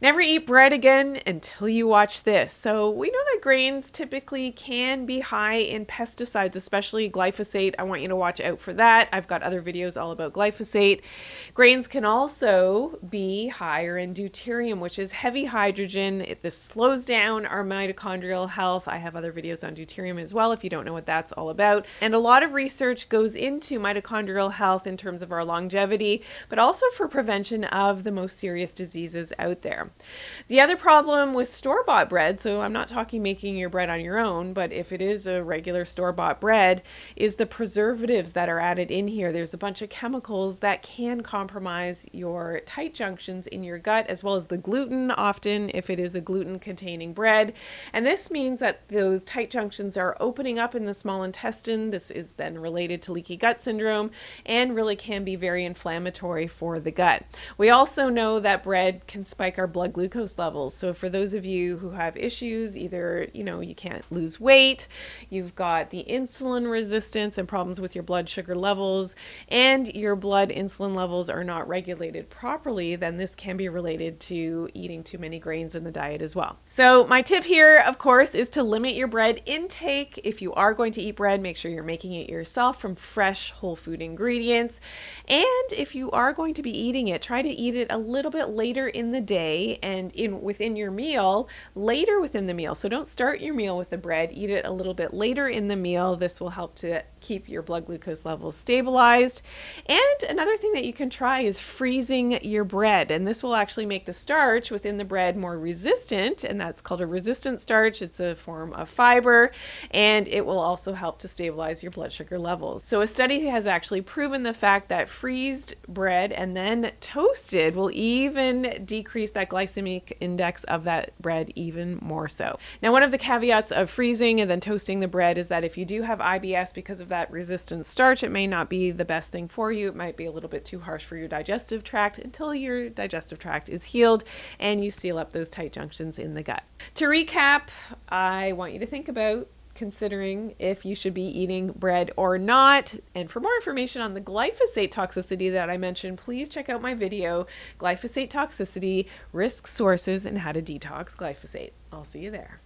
Never eat bread again until you watch this. So we know that grains typically can be high in pesticides, especially glyphosate. I want you to watch out for that. I've got other videos all about glyphosate. Grains can also be higher in deuterium, which is heavy hydrogen. This slows down our mitochondrial health. I have other videos on deuterium as well if you don't know what that's all about. And a lot of research goes into mitochondrial health in terms of our longevity, but also for prevention of the most serious diseases out there. The other problem with store-bought bread, so I'm not talking making your bread on your own, but if it is a regular store-bought bread, is the preservatives that are added in here. There's a bunch of chemicals that can compromise your tight junctions in your gut, as well as the gluten, often if it is a gluten-containing bread. And this means that those tight junctions are opening up in the small intestine. This is then related to leaky gut syndrome and really can be very inflammatory for the gut. We also know that bread can spike our blood glucose levels. So for those of you who have issues, either, you can't lose weight, you've got the insulin resistance and problems with your blood sugar levels, and your blood insulin levels are not regulated properly, then this can be related to eating too many grains in the diet as well. So my tip here, of course, is to limit your bread intake. If you are going to eat bread, make sure you're making it yourself from fresh whole food ingredients. And if you are going to be eating it, try to eat it a little bit later in the day and within your meal, later within the meal. So don't start your meal with the bread, eat it a little bit later in the meal. This will help to keep your blood glucose levels stabilized. And another thing that you can try is freezing your bread. And this will actually make the starch within the bread more resistant, and that's called a resistant starch. It's a form of fiber, and it will also help to stabilize your blood sugar levels. So a study has actually proven the fact that freezed bread and then toasted will even decrease that glycemic index of that bread even more so. Now, one of the caveats of freezing and then toasting the bread is that if you do have IBS because of that resistant starch, it may not be the best thing for you. It might be a little bit too harsh for your digestive tract until your digestive tract is healed and you seal up those tight junctions in the gut. To recap, I want you to think about considering if you should be eating bread or not. And for more information on the glyphosate toxicity that I mentioned, please check out my video, Glyphosate Toxicity, Risk Sources, and How to Detox Glyphosate. I'll see you there.